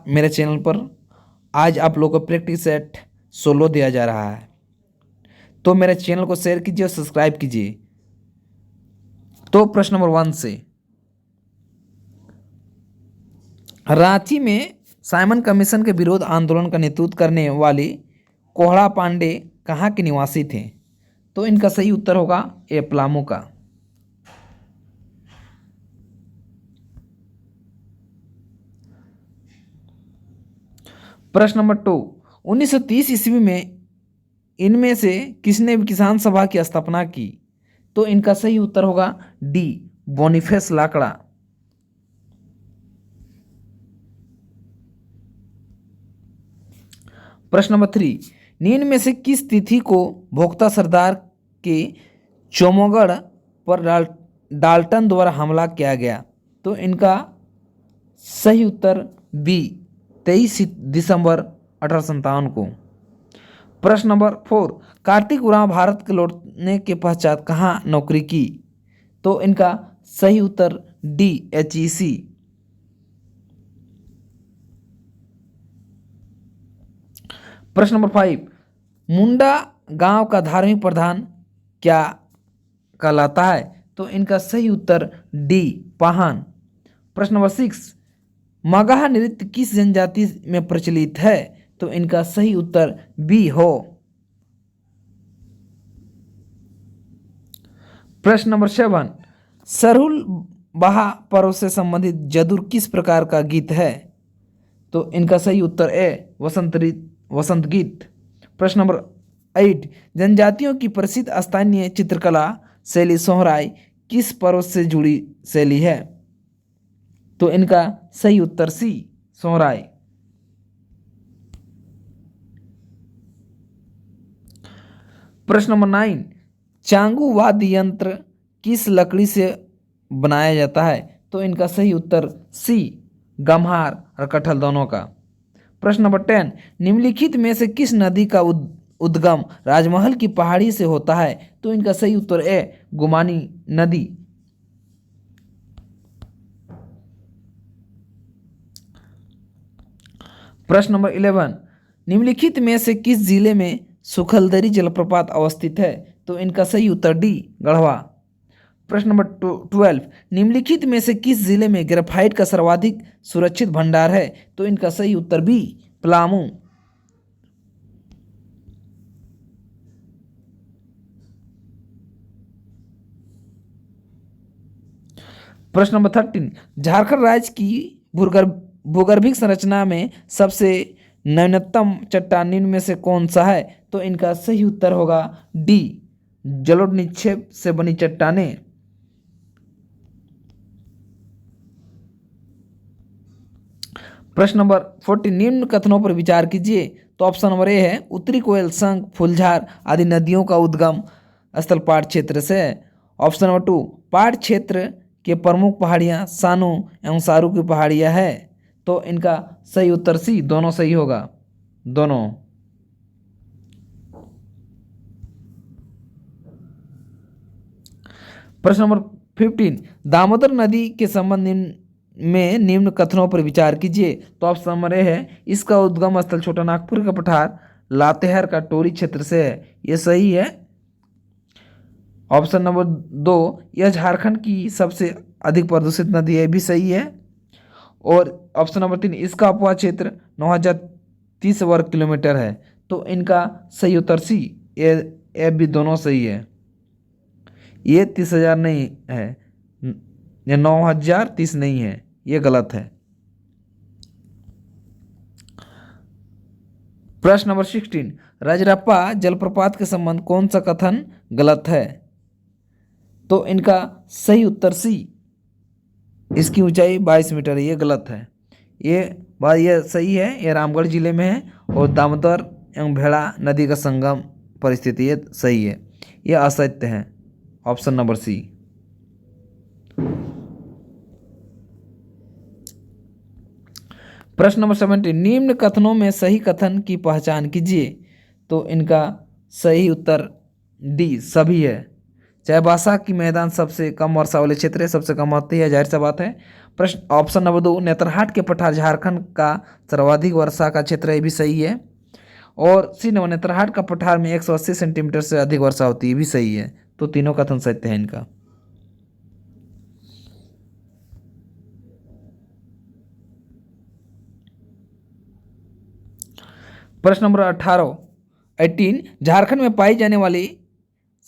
मेरे चैनल पर आज आप लोगों को प्रैक्टिस सेट 16 दिया जा रहा है, तो मेरे चैनल को शेयर कीजिए और सब्सक्राइब कीजिए। तो प्रश्न नंबर 1 से, रांची में साइमन कमीशन के विरोध आंदोलन का नेतृत्व करने वाले कोहड़ा पांडे कहाँ के निवासी थे? तो इनका सही उत्तर होगा ए पलामू का। प्रश्न नंबर 2, 1930 ईस्वी में इनमें से किसने किसान सभा की स्थापना की? तो इनका सही उत्तर होगा डी बोनीफेस लाकड़ा। प्रश्न नंबर 3, निम्न में से किस तिथि को भोक्ता सरदार के चौमगढ़ पर डाल्टन द्वारा हमला किया गया? तो इनका सही उत्तर बी 23 दिसंबर 1857 को। प्रश्न नंबर 4, कार्तिक उरांव भारत के लौटने के पश्चात कहाँ नौकरी की? तो इनका सही उत्तर डी HEC। प्रश्न नंबर 5, मुंडा गांव का धार्मिक प्रधान क्या कहलाता है? तो इनका सही उत्तर डी पाहन। प्रश्न नंबर 6, मगहा नृत्य किस जनजाति में प्रचलित है? तो इनका सही उत्तर बी हो। प्रश्न नंबर 7, सरहुल बहा पर्व से संबंधित जदुर किस प्रकार का गीत है? तो इनका सही उत्तर ए वसंत गीत। प्रश्न नंबर 8, जनजातियों की प्रसिद्ध स्थानीय चित्रकला शैली सोहराय किस पर्व से जुड़ी शैली है? तो इनका सही उत्तर सी सोहराय। प्रश्न नंबर 9, चांगू वाद्य यंत्र किस लकड़ी से बनाया जाता है? तो इनका सही उत्तर सी गम्हार और कटहल दोनों का। प्रश्न नंबर 10, निम्नलिखित में से किस नदी का उद्गम राजमहल की पहाड़ी से होता है? तो इनका सही उत्तर ए गुमानी नदी। प्रश्न नंबर 11, निम्नलिखित में से किस जिले में सुखलदरी जलप्रपात अवस्थित है? तो इनका सही उत्तर डी गढ़वा। प्रश्न नंबर 12, निम्नलिखित में से किस जिले में ग्रेफाइट का सर्वाधिक सुरक्षित भंडार है? तो इनका सही उत्तर बी पलामू। प्रश्न नंबर 13, झारखंड राज्य की भूगर्भिक संरचना में सबसे न्यूनतम चट्टान निम्न में से कौन सा है? तो इनका सही उत्तर होगा डी जलोढ़ निक्षेप से बनी चट्टानें। प्रश्न नंबर 14, निम्न कथनों पर विचार कीजिए। तो ऑप्शन नंबर ए है उत्तरी कोयल, संख, फूलझार आदि नदियों का उद्गम स्थल पाट क्षेत्र से है। ऑप्शन नंबर 2, पाट क्षेत्र के प्रमुख पहाड़ियाँ सानू एवं सारू की पहाड़ियाँ है। तो इनका सही उत्तर सी दोनों सही होगा, दोनों। प्रश्न नंबर 15, दामोदर नदी के संबंध में निम्न कथनों पर विचार कीजिए। तो ऑप्शन नंबर ए है इसका उद्गम स्थल छोटा नागपुर का पठार लातेहार का टोरी क्षेत्र से है, ये सही है। ऑप्शन नंबर 2, यह झारखंड की सबसे अधिक प्रदूषित नदी है, भी सही है। और ऑप्शन नंबर 3, इसका अपवाह क्षेत्र 9030 वर्ग किलोमीटर है। तो इनका सही उत्तर सी ए भी दोनों सही है। ये 30,000 नहीं है, ये 9030 नहीं है, ये गलत है। प्रश्न नंबर 16, रजरप्पा जलप्रपात के संबंध कौन सा कथन गलत है? तो इनका सही उत्तर सी इसकी ऊंचाई 22 मीटर है, ये गलत है। ये सही है, ये रामगढ़ जिले में है और दामोदर एवं भेड़ा नदी का संगम परिस्थिति, ये सही है, ये असत्य है। Option number C. प्रश्न नंबर 17, निम्न कथनों में सही कथन की पहचान कीजिए। तो इनका सही उत्तर डी सभी है। चाईबासा की मैदान सबसे कम वर्षा वाले क्षेत्र है, सबसे कम होती है, जाहिर सा बात है। प्रश्न ऑप्शन नंबर 2, नेतरहाट के पठार झारखंड का सर्वाधिक वर्षा का क्षेत्र है, ये भी सही है। और सी नंबर, नेतरहाट का पठार में 180 सेंटीमीटर से अधिक वर्षा होती है, ये भी सही है। तो तीनों कथन सत्य है इनका। प्रश्न नंबर 18, झारखंड में पाई जाने वाली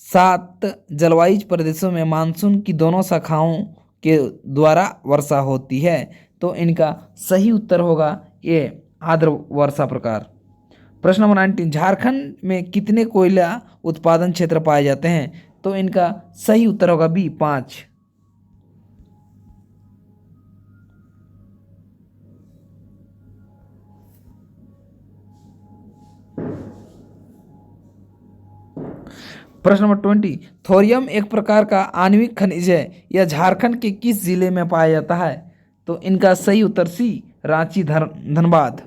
7 जलवायु प्रदेशों में मानसून की दोनों शाखाओं के द्वारा वर्षा होती है। तो इनका सही उत्तर होगा ये आर्द्र वर्षा प्रकार। प्रश्न नंबर 19, झारखंड में कितने कोयला उत्पादन क्षेत्र पाए जाते हैं? तो इनका सही उत्तर होगा बी, 5। प्रश्न नंबर 20, थोरियम एक प्रकार का आणविक खनिज है, यह झारखंड के किस जिले में पाया जाता है? तो इनका सही उत्तर सी, रांची धनबाद।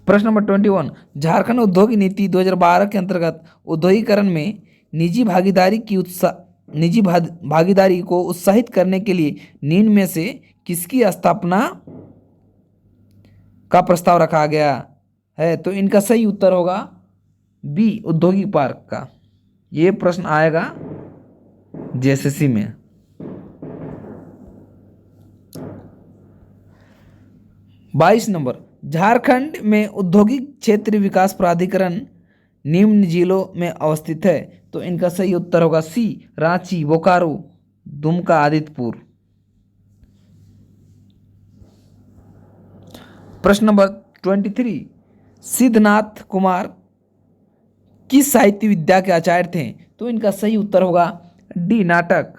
प्रश्न नंबर 21, झारखंड औद्योगिक नीति 2012 के अंतर्गत औद्योगिकरण में निजी भागीदारी को उत्साहित करने के लिए निम्न में से किसकी स्थापना का प्रस्ताव रखा गया है? तो इनका सही उत्तर होगा बी, औद्योगिक पार्क का। ये प्रश्न आएगा जेएसएससी में। 22 नंबर, झारखंड में औद्योगिक क्षेत्र विकास प्राधिकरण निम्न जिलों में अवस्थित है। तो इनका सही उत्तर होगा सी, रांची, बोकारो, दुमका, आदित्यपुर। प्रश्न नंबर 23, सिद्धनाथ कुमार किस साहित्य विद्या के आचार्य थे? तो इनका सही उत्तर होगा डी, नाटक।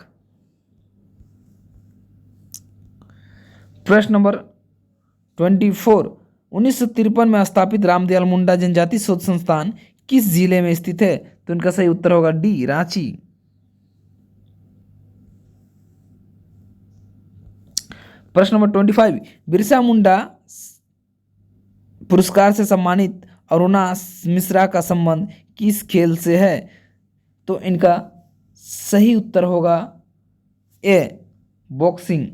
प्रश्न नंबर 24, 1953 में स्थापित रामदयाल मुंडा जनजाति शोध संस्थान किस जिले में स्थित है? तो इनका सही उत्तर होगा डी, रांची। प्रश्न नंबर 25, बिरसा मुंडा पुरस्कार से सम्मानित अरुणा मिश्रा का संबंध किस खेल से है? तो इनका सही उत्तर होगा ए, बॉक्सिंग।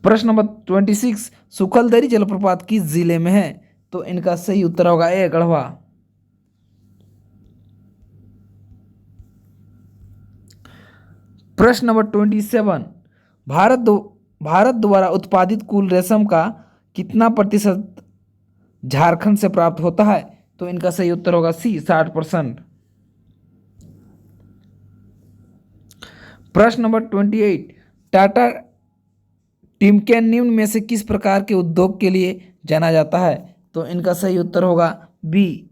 प्रश्न नंबर 26, सुखलदरी जलप्रपात किस जिले में है? तो इनका सही उत्तर होगा ए, गढ़वा। प्रश्न नंबर 27, भारत द्वारा उत्पादित कुल रेशम का कितना प्रतिशत झारखंड से प्राप्त होता है? तो इनका सही उत्तर होगा सी, 60%। प्रश्न नंबर 28, टाटा टिमकेन निम्न में से किस प्रकार के उद्योग के लिए जाना जाता है? तो इनका सही उत्तर होगा बी,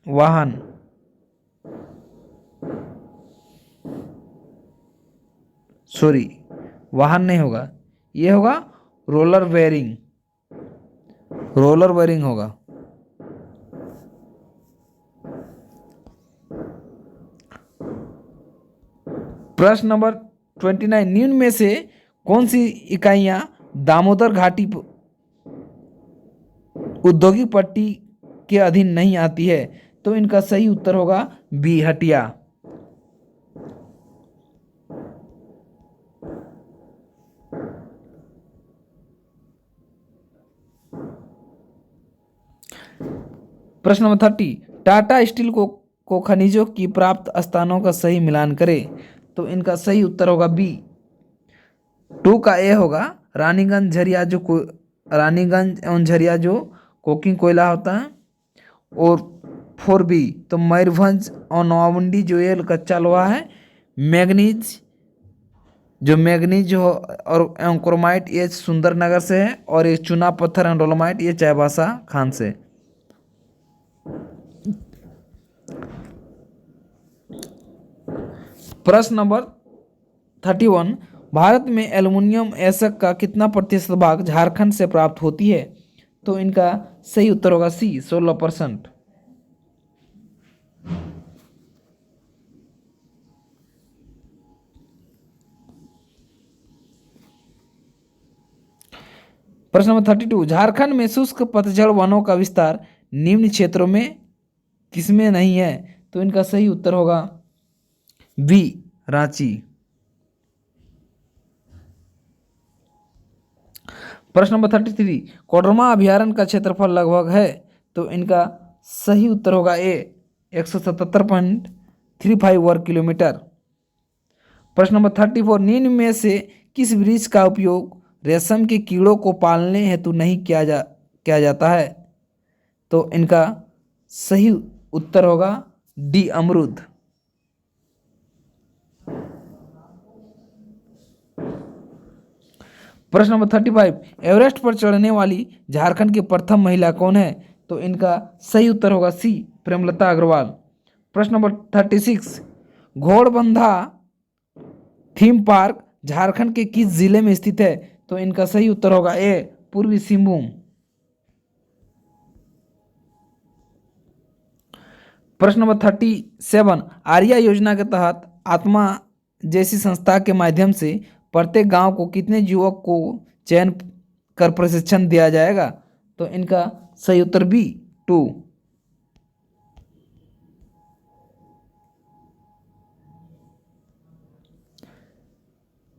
वाहन। सॉरी, वाहन नहीं होगा, ये होगा रोलर बेयरिंग। रोलर बेयरिंग होगा। प्रश्न नंबर 29, निम्न में से कौन सी इकाइयां दामोदर घाटी औद्योगिक पट्टी के अधीन नहीं आती है? तो इनका सही उत्तर होगा बी, हटिया। प्रश्न नंबर 30, टाटा स्टील को खनिजों की प्राप्त स्थानों का सही मिलान करें। तो इनका सही उत्तर होगा बी, 2 का ए होगा, रानीगंज एवं झरिया जो कोकिंग कोयला होता है। और 4 बी, तो मयूरभंज और नवामुंडी जो ये कच्चा लोहा है। मैग्नीज हो और एवं क्रोमाइट ये सुंदरनगर से है। और ये चुना पत्थर एवं डोलोमाइट ये चाईबासा खान से। प्रश्न नंबर 31, भारत में एल्युमिनियम एशक का कितना प्रतिशत भाग झारखंड से प्राप्त होती है? तो इनका सही उत्तर होगा सी, 16%। प्रश्न नंबर 32, झारखंड में शुष्क पतझड़ वनों का विस्तार निम्न क्षेत्रों में किसमें नहीं है? तो इनका सही उत्तर होगा बी, रांची। प्रश्न नंबर 33, कोडरमा अभयारण्य का क्षेत्रफल लगभग है? तो इनका सही उत्तर होगा ए, 177.35 वर्ग किलोमीटर। प्रश्न नंबर 34, निम्न में से किस वृक्ष का उपयोग रेशम के कीड़ों को पालने हेतु नहीं किया जाता है? तो इनका सही उत्तर होगा डी, अमरूद। प्रश्न नंबर 35, एवरेस्ट पर चढ़ने वाली झारखंड की प्रथम महिला कौन है? तो इनका सही उत्तर होगा सी, प्रेमलता अग्रवाल। प्रश्न नंबर 36, घोड़बंधा थीम पार्क झारखंड के किस जिले में स्थित है? तो इनका सही उत्तर होगा ए, पूर्वी सिंहभूम। प्रश्न नंबर 37, आर्या योजना के तहत आत्मा जैसी संस्था के माध्यम से प्रत्येक गांव को कितने युवक को चयन कर प्रशिक्षण दिया जाएगा? तो इनका सही उत्तर बी, 2।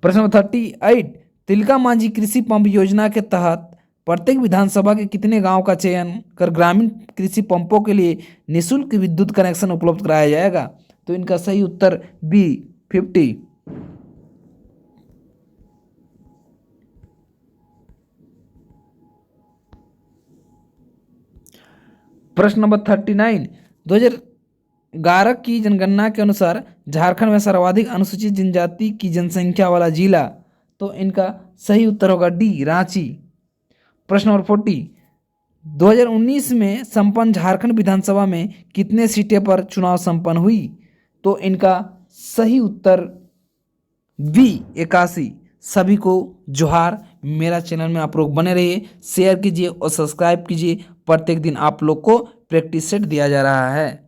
प्रश्न नंबर 38, तिलका मांझी कृषि पंप योजना के तहत प्रत्येक विधानसभा के कितने गांव का चयन कर ग्रामीण कृषि पंपों के लिए निःशुल्क विद्युत कनेक्शन उपलब्ध कराया जाएगा? तो इनका सही उत्तर बी, 50। प्रश्न नंबर 39, 2011 की जनगणना के अनुसार झारखंड में सर्वाधिक अनुसूचित जनजाति की जनसंख्या वाला जिला? तो इनका सही उत्तर होगा डी, रांची। प्रश्न नंबर 40, 2019 में संपन्न झारखंड विधानसभा में कितने सीटें पर चुनाव संपन्न हुई? तो इनका सही उत्तर बी, 81। सभी को जोहार। मेरा चैनल में आप लोग बने रहिए, शेयर कीजिए और सब्सक्राइब कीजिए। प्रत्येक दिन आप लोग को प्रैक्टिस सेट दिया जा रहा है।